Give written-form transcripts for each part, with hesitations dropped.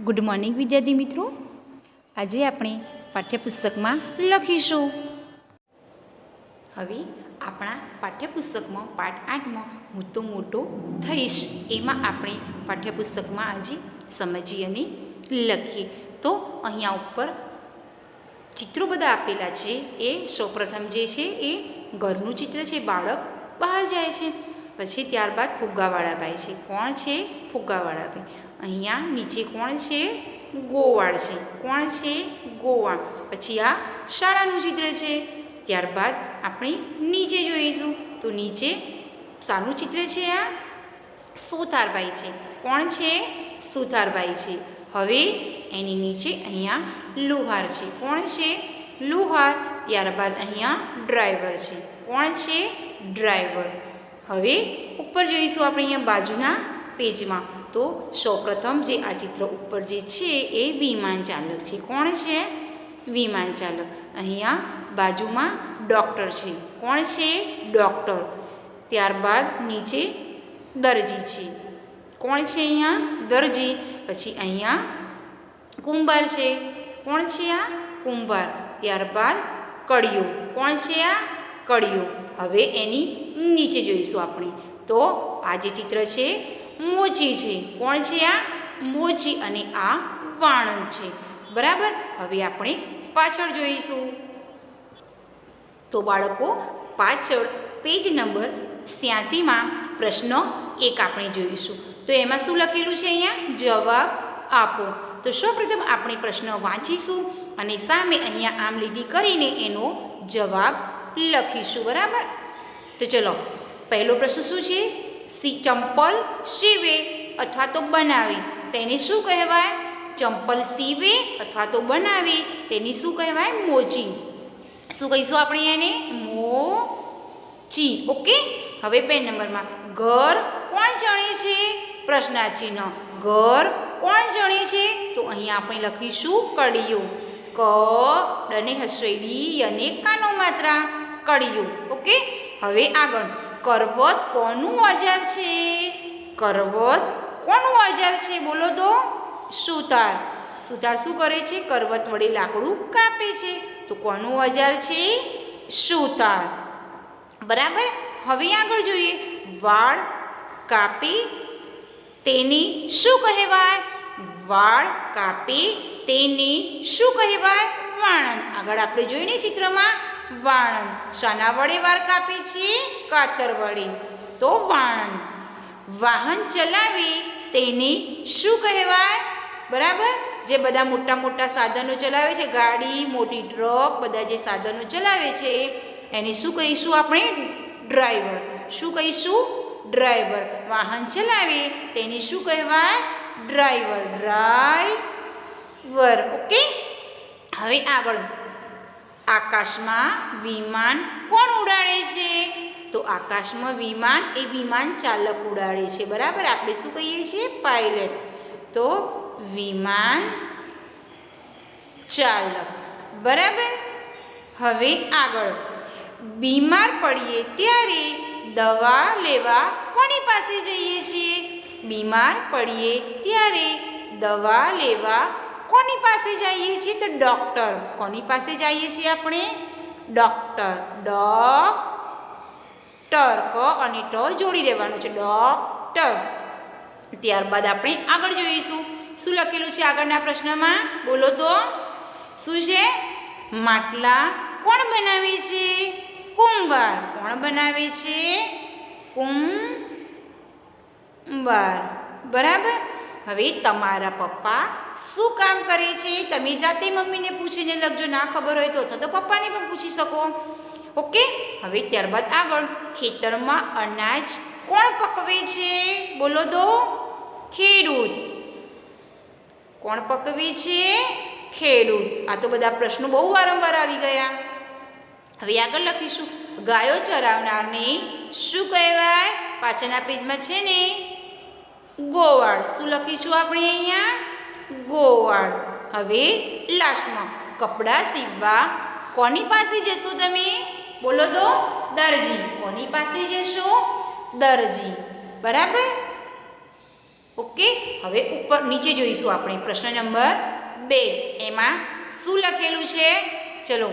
Good morning વિદ્યાર્થી મિત્રો, આજે આપણે પાઠ્યપુસ્તકમાં લખીશું. હવે આપણા પાઠ્યપુસ્તકમાં પાઠ 8માં હું તો મોટો થઈશ એમાં આપણે પાઠ્યપુસ્તકમાં આજે સમજીએ અને લખીએ. તો અહીંયા ઉપર ચિત્રો બધા આપેલા છે. એ સૌપ્રથમ જે છે એ ઘરનું ચિત્ર છે, બાળક બહાર જાય છે. પછી ત્યારબાદ ફુગ્ગાવાળા ભાઈ છે. કોણ છે? ફુગ્ગાવાળા ભાઈ. અહીંયા નીચે કોણ છે? ગોવાળ છે. કોણ છે? ગોવાળ. પછી આ શાળાનું ચિત્ર છે. ત્યારબાદ આપણે નીચે જોઈશું તો નીચે શાનું ચિત્ર છે? આ સુથારભાઈ છે. કોણ છે? સુથારભાઈ છે. હવે એની નીચે અહીંયા લુહાર છે. કોણ છે? લુહાર. ત્યારબાદ અહીંયા ડ્રાઈવર છે. કોણ છે? ડ્રાઈવર. હવે ઉપર જોઈશું આપણે અહીંયા બાજુના પેજમાં તો સૌપ્રથમ જે આ ચિત્ર ઉપર જે છે એ વિમાન ચાલક છે. કોણ છે? વિમાન ચાલક. અહીંયા બાજુમાં ડૉક્ટર છે. કોણ છે? ડૉક્ટર. ત્યારબાદ નીચે દરજી છે. કોણ છે? અહીંયા દરજી. પછી અહીંયા કુંભાર છે. કોણ છે? આ કુંભાર. ત્યારબાદ કડિયો. કોણ છે? આ કડિયો. હવે એની નીચે જોઈશું આપણે તો આ જે ચિત્ર છે મોચી છે. કોણ છે? આ મોચી. અને આ વાણંદ છે. બરાબર. હવે આપણે પાછળ જોઈશું તો બાળકો પાછળ પેજ નંબર 86માં પ્રશ્ન 1 આપણે જોઈશું. તો એમાં શું લખેલું છે? અહીંયા જવાબ આપો. તો સૌપ્રથમ આપણે પ્રશ્ન વાંચીશું અને સામે અહીંયા આમ લીટી કરીને એનો જવાબ લખીશું. બરાબર. તો ચલો, પહેલો પ્રશ્ન શું છે? ચંપલ સીવે અથવા તો બનાવે તેને શું કહેવાય? ચંપલ સીવે અથવા તો બનાવે તેની શું કહેવાય? મોચી. શું કહીશું આપણે એને? મોચી. ઓકે. હવે 2 નંબરમાં ઘર કોણ ચણે છે? પ્રશ્નાર્થ ચિહ્ન. ઘર કોણ ચણે છે? તો અહીંયા આપણે લખીશું કડિયો. ક ડને હસેડી અને કાનો માત્રા કડિયો. ઓકે. હવે આગળ કરવત કોનું ઓજાર છે? કરવત કોનું ઓજાર છે? બોલો તો. સુતાર. સુતાર શું કરે છે? કરવત વડે લાકડું કાપે છે. તો કોનું ઓજાર છે? સુતાર. બરાબર. હવે આગળ જોઈએ વાળ કાપે તેને શું કહેવાય? વાળ કાપે તેને શું કહેવાય? વાણંદ. આગળ આપણે જોઈને ચિત્રમાં વાણંદ. શાના વડે વાળ કાપે છે? કાતર વડે. તો વાણંદ. વાહન ચલાવે તેને શું કહેવાય? બરાબર. જે બધા મોટા મોટા સાધનો ચલાવે છે, ગાડી, મોટી ટ્રક, બધા જે સાધનો ચલાવે છે એને શું કહીશું આપણે? ડ્રાઈવર. શું કહીશું? ડ્રાઈવર. વાહન ચલાવે તેને શું કહેવાય? ડ્રાઈવર. ડ્રાઈવર. ઓકે. હવે આગળ આકાશમાં વિમાન કોણ ઉડાડે છે? તો આકાશમાં વિમાન એ વિમાન ચાલક ઉડાડે છે. બરાબર. આપણે શું કહીએ છીએ? પાયલટ. તો વિમાન ચાલક. બરાબર. હવે આગળ બીમાર પડીએ ત્યારે દવા લેવા કોની પાસે જઈએ છીએ? બીમાર પડીએ ત્યારે દવા લેવા કોની પાસે જઈએ છીએ? તો ડૉક્ટર. કોની પાસે જઈએ છીએ આપણે? ડૉક્ટર. ડૉક્ટર. ક અને ટ જોડી દેવાનું છે. ડૉક્ટર. ત્યારબાદ આપણે આગળ જોઈશું શું લખેલું છે આગળના પ્રશ્નમાં. બોલો તો. શું છે? માટલા કોણ બનાવે છે? કુંભાર. કોણ બનાવે છે? કુંભાર. બરાબર. હવે તમારા પપ્પા શું કામ કરે છે? તમે જાતે મમ્મીને પૂછીને લખજો. ના ખબર હોય તો પપ્પાને પણ પૂછી શકો. ઓકે. હવે ત્યારબાદ આગળ ખેતરમાં અનાજ કોણ પકવે છે? બોલો તો. ખેડૂત. કોણ પકવે છે? ખેડૂત. આ તો બધા પ્રશ્નો બહુ વારંવાર આવી ગયા. હવે આગળ લખીશું ગાયો ચરાવનારને શું કહેવાય? પાછળના પેજમાં છે ને ગોવાળ. શું લખીશું આપણે અહીંયા? ગોવાળ. હવે લાસ્ટમાં કપડાં સીવવા કોની પાસે જશો તમે? બોલો તો. દરજી. કોની પાસે જશો? દરજી. બરાબર. ઓકે, હવે ઉપર નીચે જોઈશું આપણે પ્રશ્ન નંબર 2. એમાં શું લખેલું છે? ચલો,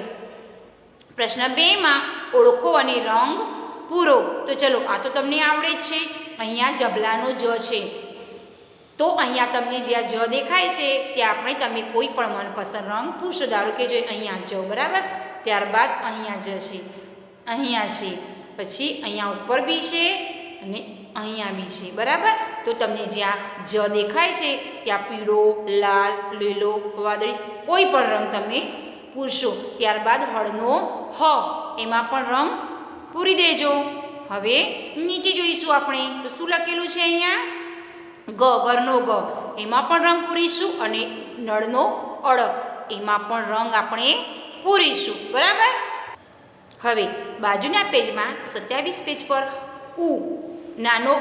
પ્રશ્ન 2માં ઓળખો અને રંગ પૂરો. તો ચલો, આ તો તમને આવડે જ છે. અહીંયા જબલાનો જ છે, તો અહીંયા તમને જ્યાં જ દેખાય છે ત્યાં આપણે તમે કોઈ પણ મનપસંદ રંગ પૂરશો. ધારો કે જો અહીંયા જ, બરાબર, ત્યારબાદ અહીંયા જ છે, અહીંયા છે, પછી અહીંયા ઉપર બી છે અને અહીંયા બી છે, બરાબર. તો તમને જ્યાં જ દેખાય છે ત્યાં પીળો, લાલ, લીલો, વાદળી કોઈ પણ રંગ તમે પૂરશો. ત્યારબાદ હળનો હ, એમાં પણ રંગ પૂરી દેજો. હવે નીચે જોઈશું આપણે, તો શું લખેલું છે અહીંયા? ગ, ઘરનો ગ, એમાં પણ રંગ પૂરીશું અને નળનો અળ, એમાં પણ રંગ આપણે પૂરીશું, બરાબર. હવે બાજુના પેજમાં 27 પેજ પર ઉ, નાનો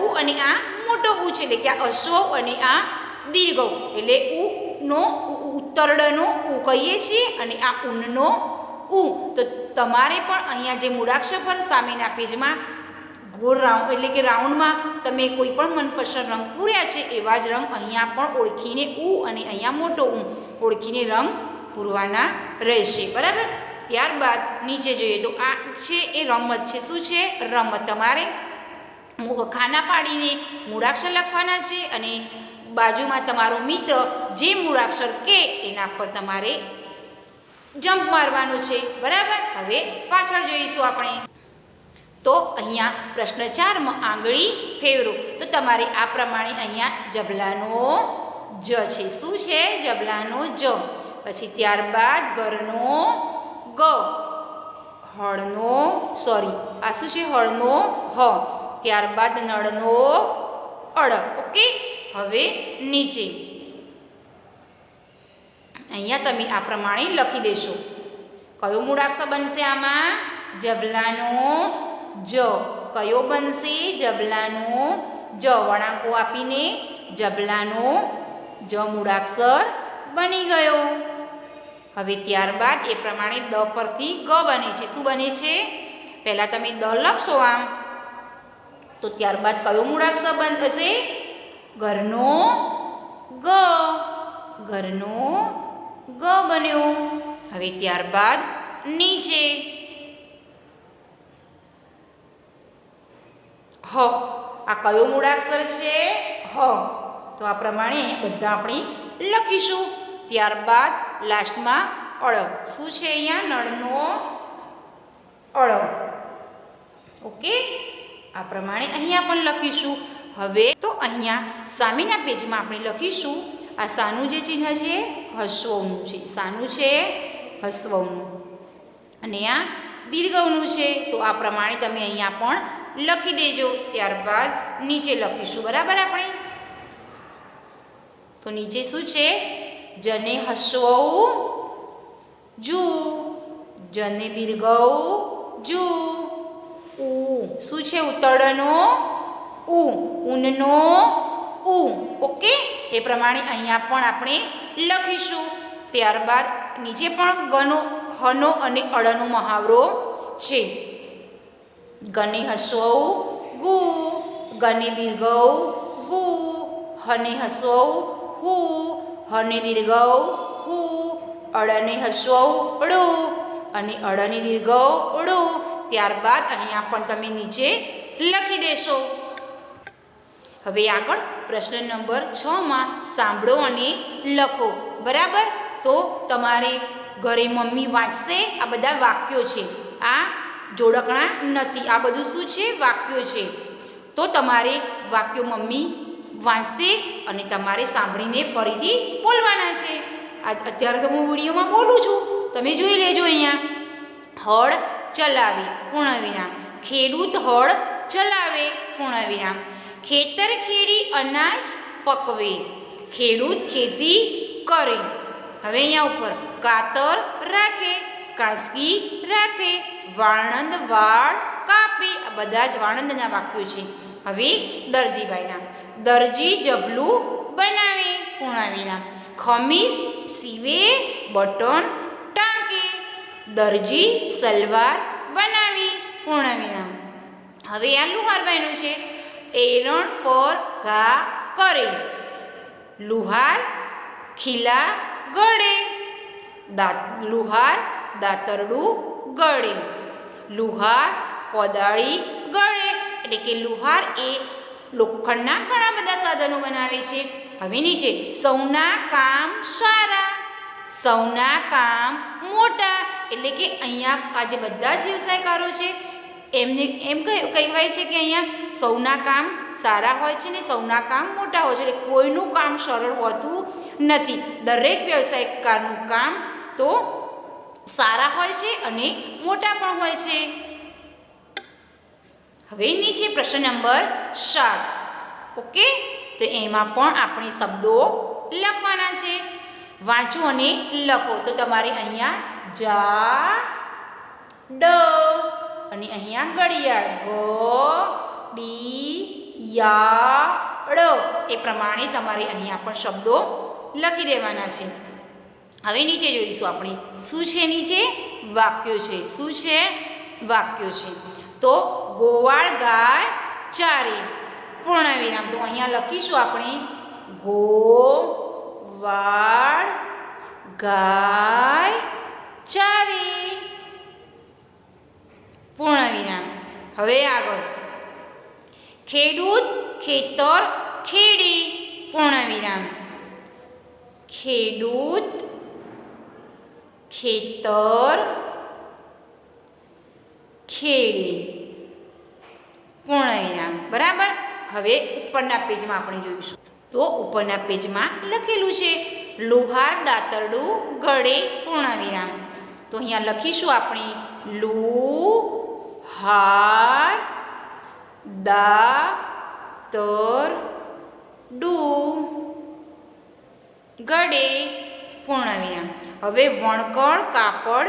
ઉ અને આ મોટો ઉ છે, એટલે કે આ અશ્વ અને આ દીર્ઘ, એટલે ઉનો ઉત્તરડનો ઉ કહીએ છીએ અને આ ઊનનો ઉ. તો તમારે પણ અહીંયા જે મૂળાક્ષર પર સામેના પેજમાં ગોળ રાઉન્ડ, એટલે કે રાઉન્ડમાં તમે કોઈ પણ મનપસંદ રંગ પૂર્યા છે એવા જ રંગ અહીંયા પણ ઓળખીને ઉ અને અહીંયા મોટો ઉ ઓળખીને રંગ પૂરવાના રહેશે, બરાબર. ત્યારબાદ નીચે જોઈએ તો આ છે એ રમત છે. શું છે? રમત. તમારે ખાના પાડીને મૂળાક્ષર લખવાના છે અને બાજુમાં તમારો મિત્ર જે મૂળાક્ષર કે એના પર તમારે જમ્પ મારવાનું છે, બરાબર. હવે પાછળ જોઈશું આપણે, તો અહીંયા પ્રશ્ન 4માં આંગળી ફેરવો. તો તમારે આ પ્રમાણે અહીંયા જબલાનો જ છે. શું છે? જબલાનો જ. પછી ત્યારબાદ ઘરનો ગ, હળનો, સોરી, આ શું છે? હળનો હ, ત્યારબાદ નળનો અળ. ઓકે, હવે નીચે અહીંયા તમે આ પ્રમાણે લખી દેશો. કયો મૂળાક્ષર બનશે આમાં? જબલાનો જ. કયો બનશે? જબલાનો જ. વળાંકો આપીને જબલાનો જ મૂળાક્ષર બની ગયો. હવે ત્યારબાદ એ પ્રમાણે દ પરથી ગ બને છે. શું બને છે? પહેલાં તમે દ લખશો આમ, તો ત્યારબાદ કયો મૂળાક્ષર બનશે? ઘરનો ગ, ઘરનો ગ બન્યો. હવે ત્યારબાદ નીચે હ, આ કયો મૂળાક્ષર છે? હ. તો આ પ્રમાણે બધા આપણે લખીશું. ત્યારબાદ લાસ્ટમાં અળ. શું છે અહીંયા? નળનો અળ. ઓકે, આ પ્રમાણે અહીંયા પણ લખીશું. હવે તો અહીંયા સામેના પેજમાં આપણે લખીશું. આ સાનું જે ચિહ્ન છે હસ્વનું છે. સાનું છે હસ્વનું અને આ દીર્ઘવનું છે. તો આ પ્રમાણે તમે અહીંયા પણ લખી દેજો. ત્યારબાદ નીચે લખીશું, બરાબર. આપણે તો નીચે શું છે? જને હસ્વ જુ, જને દીર્ઘ જુ, ઉ. શું છે? ઉત્તરનો ઉ, ઊનનો ઉ. ઓકે, એ પ્રમાણે અહીંયા પણ આપણે લખીશું. ત્યારબાદ નીચે પણ ગનો, હનો અને અળનો મહાવરો છે. ગને હસ્વ ગુ, ગને દીર્ઘ ગુ, હને હસ્વ હુ, હને દીર્ઘ હુ, અળને હસ્વ ળુ અને અળને દીર્ઘ ળુ. ત્યારબાદ અહીંયા પણ તમે નીચે લખી દેશો. હવે આગળ પ્રશ્ન નંબર 6માં સાંભળો અને લખો, બરાબર. તો તમારે ઘરે મમ્મી વાંચશે. આ બધા વાક્યો છે, આ જોડકણા નથી. આ બધું શું છે? વાક્યો છે. તો તમારે વાક્યો મમ્મી વાંચશે અને તમારે સાંભળીને ફરીથી બોલવાના છે. અત્યારે તો હું વિડીયોમાં બોલું છું, તમે જોઈ લેજો. અહીંયા હળ ચલાવે, પૂર્ણવિરામ. ખેડૂત હળ ચલાવે, પૂર્ણવિરામ. ખેતર ખેડી અનાજ પકવે, ખેડૂત ખેતી કરે. હવે અહીંયા ઉપર કાતર રાખે, કાસકી રાખે, વાણંદ વાળ કાપે. આ બધા જ વાણંદના વાક્યો છે. હવે દરજીભાઈના, દરજી જબલું બનાવે, પૂર્ણવિરામ. ખમીસ સીવે, બટન ટાંકે. દરજી સલવાર બનાવી, પૂર્ણવિરામ. હવે આ લુહારભાઈનું છે. એરણ પર ઘા કરે, લુહાર ખીલા ગળે, લુહાર દાતરડું ગળે, લુહાર કોદાળી ગળે. એટલે કે લુહાર એ લોખંડના ઘણા બધા સાધનો બનાવે છે. હવે નીચે સૌના કામ સારા, સૌના કામ મોટા. એટલે કે અહીંયા આ જે બધા જ વ્યવસાયકારો છે એમને એમ કહેવાય છે કે અહીંયા સૌના કામ સારા હોય છે ને સૌના કામ મોટા હોય છે. એટલે કોઈનું કામ સરળ હોતું નથી. દરેક વ્યવસાયકારનું કામ તો સારા હોય છે અને મોટા પણ હોય છે. હવે નીચે પ્રશ્ન નંબર 7. ઓકે, તો એમાં પણ આપણે શબ્દો લખવાના છે. વાંચો અને લખો. તો તમારે અહીંયા જા ડ અને અહીંયા ઘડિયાળ ઘડિયાળ એ પ્રમાણે તમારે અહીંયા પણ શબ્દો લખી દેવાના છે. હવે નીચે જોઈશું આપણે શું છે. નીચે વાક્યો છે. શું છે? વાક્યો છે. તો ગોવાળ ગાય ચારે, પૂર્ણ વિરામ. તો અહીંયા લખીશું આપણે ગોવાળ ગાય ચારે, પૂર્ણ વિરામ. હવે આગળ ખેડૂત ખેતર ખેડી, પૂર્ણ વિરામ. ખેડૂત ખેતર ખેડી, પૂર્ણ વિરામ. બરાબર. હવે ઉપરના પેજમાં આપણે જોઈશું. તો ઉપરના પેજમાં લખેલું છે લુહાર દાતરડું ગળે, પૂર્ણ વિરામ. તો અહીંયા લખીશું આપણે લુહાર દાતરડું ગળે, પૂર્ણ વિરામ. હવે વણકર કાપડ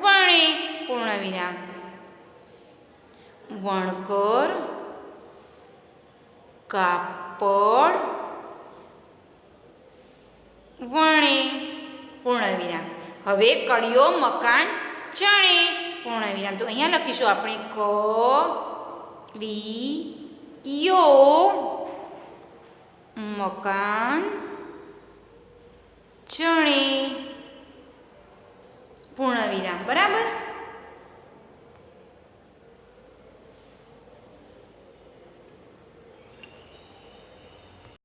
વણે, પૂર્ણ વિરામ. વણકર કાપડ વણે, પૂર્ણ વિરામ. હવે કડિયો મકાન ચણે, પૂર્ણ વિરામ. તો અહીંયા લખીશું આપણે કડિયો મકાન ચણે, પૂર્ણ વિરામ. બરાબર.